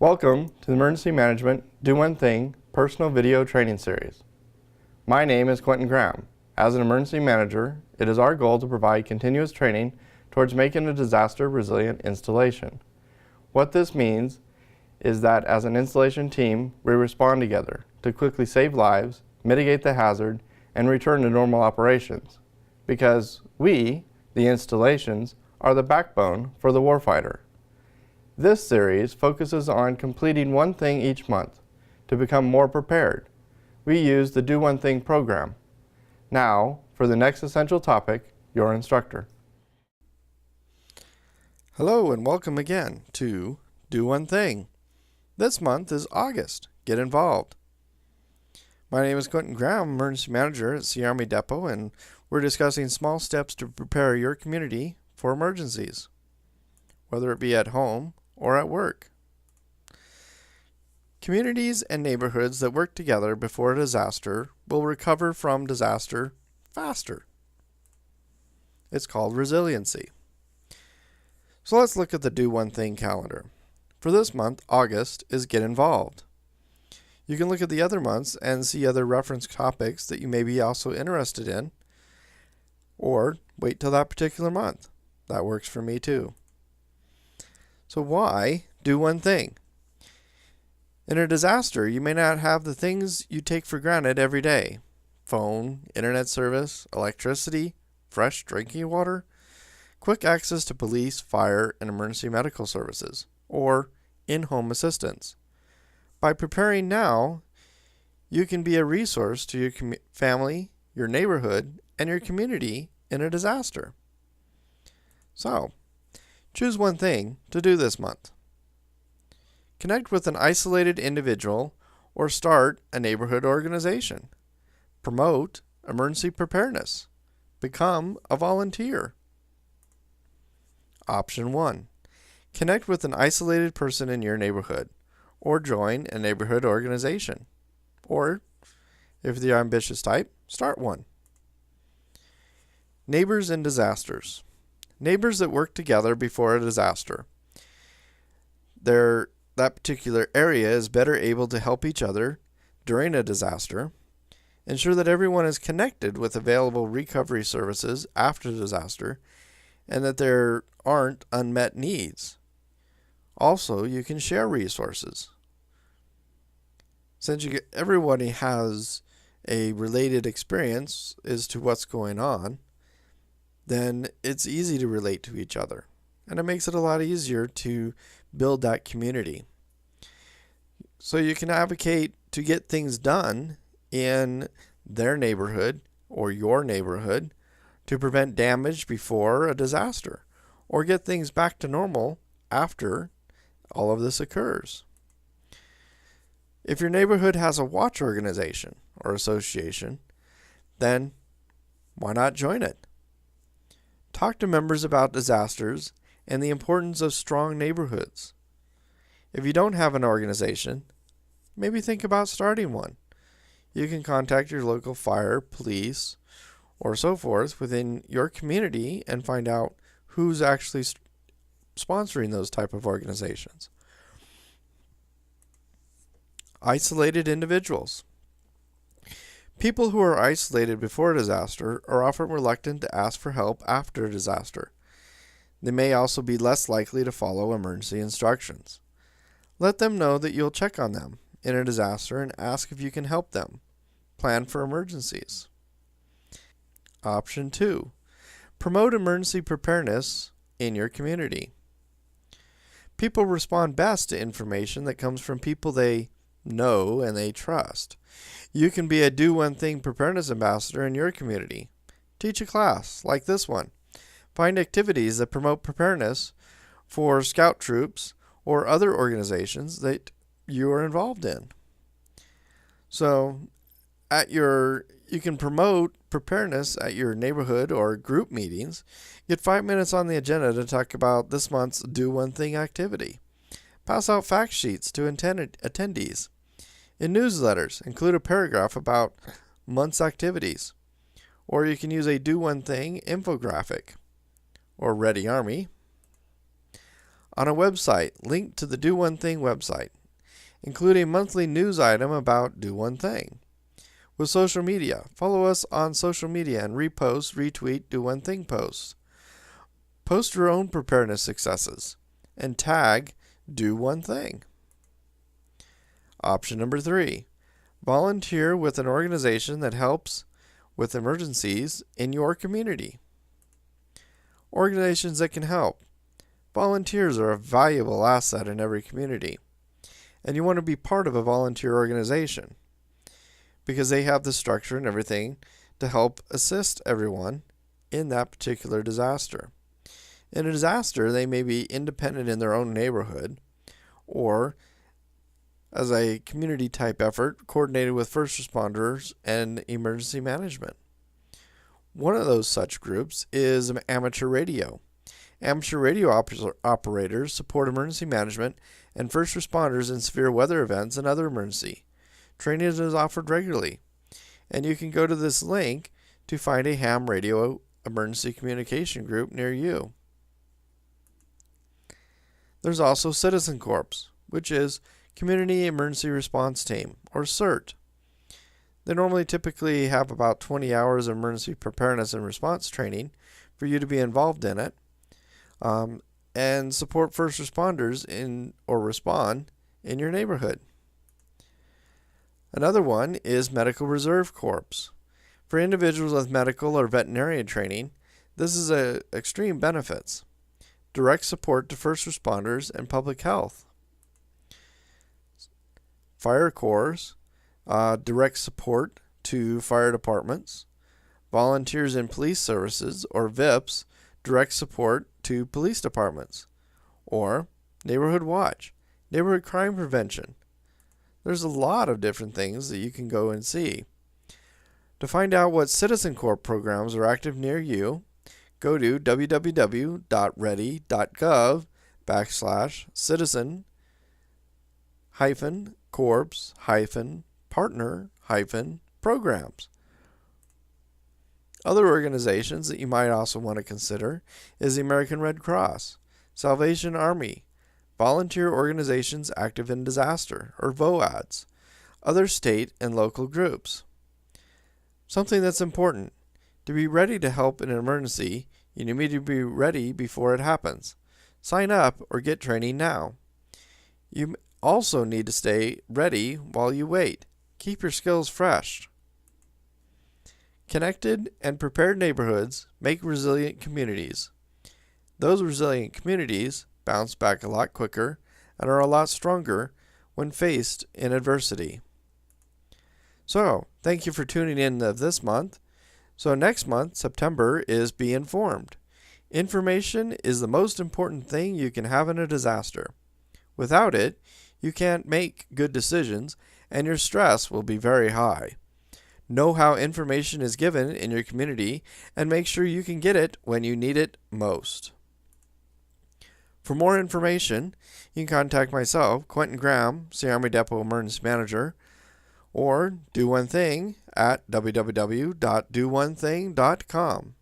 Welcome to the Emergency Management Do One Thing personal video training series. My name is Quentin Graham. As an emergency manager, it is our goal to provide continuous training towards making a disaster resilient installation. What this means is that as an installation team, we respond together to quickly save lives, mitigate the hazard, and return to normal operations. Because we, the installations, are the backbone for the warfighter. This series focuses on completing one thing each month to become more prepared. We use the Do One Thing program. Now, for the next essential topic, your instructor. Hello and welcome again to Do One Thing. This month is August. Get involved. My name is Quentin Graham, Emergency Manager at Sea Army Depot, and we're discussing small steps to prepare your community for emergencies, whether it be at home or at work. Communities and neighborhoods that work together before a disaster will recover from disaster faster. It's called resiliency. So let's look at the Do One Thing calendar. For this month, August, is Get Involved. You can look at the other months and see other reference topics that you may be also interested in, or wait till that particular month. That works for me too. So why do one thing? In a disaster, you may not have the things you take for granted every day. Phone, internet service, electricity, fresh drinking water, quick access to police, fire, and emergency medical services, or in-home assistance. By preparing now, you can be a resource to your family, your neighborhood, and your community in a disaster. So, choose one thing to do this month. Connect with an isolated individual or start a neighborhood organization. Promote emergency preparedness. Become a volunteer. Option 1. Connect with an isolated person in your neighborhood or join a neighborhood organization. Or, if you're the ambitious type, start one. Neighbors in disasters. Neighbors that work together before a disaster. That particular area is better able to help each other during a disaster, ensure that everyone is connected with available recovery services after the disaster, and that there aren't unmet needs. Also, you can share resources. Since everybody has a related experience as to what's going on, then it's easy to relate to each other. And it makes it a lot easier to build that community. So you can advocate to get things done in their neighborhood or your neighborhood to prevent damage before a disaster, or get things back to normal after all of this occurs. If your neighborhood has a watch organization or association, then why not join it? Talk to members about disasters and the importance of strong neighborhoods. If you don't have an organization, maybe think about starting one. You can contact your local fire, police, or so forth within your community and find out who's actually sponsoring those type of organizations. Isolated individuals. People who are isolated before a disaster are often reluctant to ask for help after a disaster. They may also be less likely to follow emergency instructions. Let them know that you'll check on them in a disaster and ask if you can help them. Plan for emergencies. Option 2. Promote emergency preparedness in your community. People respond best to information that comes from people they know and they trust. You can be a Do One Thing preparedness ambassador in your community. Teach a class like this one. Find activities that promote preparedness for scout troops or other organizations that you are involved in. So, you can promote preparedness at your neighborhood or group meetings. Get 5 minutes on the agenda to talk about this month's Do One Thing activity. Pass out fact sheets to attendees. In newsletters, include a paragraph about month's activities. Or you can use a Do One Thing infographic. Or Ready Army. on a website linked to the Do One Thing website. Include a monthly news item about Do One Thing. With social media, follow us on social media and repost, retweet Do One Thing posts. Post your own preparedness successes and tag Do One Thing. Option number 3, volunteer with an organization that helps with emergencies in your community. Organizations that can help. Volunteers are a valuable asset in every community, and you want to be part of a volunteer organization because they have the structure and everything to help assist everyone in that particular disaster. In a disaster, they may be independent in their own neighborhood or as a community type effort coordinated with first responders and emergency management. One of those such groups is amateur radio. Amateur radio operators support emergency management and first responders in severe weather events and other emergency. Training is offered regularly, and you can go to this link to find a ham radio emergency communication group near you. There's also Citizen Corps, which is Community Emergency Response Team, or CERT. They normally typically have about 20 hours of emergency preparedness and response training for you to be involved in it, and support first responders respond in your neighborhood. Another one is Medical Reserve Corps. For individuals with medical or veterinarian training, this is extreme benefits. Direct support to first responders and public health. Fire Corps, direct support to fire departments. Volunteers in Police Services, or VIPs, direct support to police departments. Or Neighborhood Watch, neighborhood crime prevention. There's a lot of different things that you can go and see. To find out what Citizen Corps programs are active near you, go to www.ready.gov/citizen-corps-partner-programs. Other organizations that you might also want to consider is the American Red Cross, Salvation Army, Volunteer Organizations Active in Disaster, or VOADs, other state and local groups. Something that's important. To be ready to help in an emergency, you need to be ready before it happens. Sign up or get training now. You also need to stay ready while you wait. Keep your skills fresh. Connected and prepared neighborhoods make resilient communities. Those resilient communities bounce back a lot quicker and are a lot stronger when faced in adversity. So, thank you for tuning in this month. So next month, September, is Be Informed. Information is the most important thing you can have in a disaster. Without it, you can't make good decisions and your stress will be very high. Know how information is given in your community and make sure you can get it when you need it most. For more information, you can contact myself, Quentin Graham, Sea Army Depot Emergency Manager, or Do One Thing at www.doonething.com.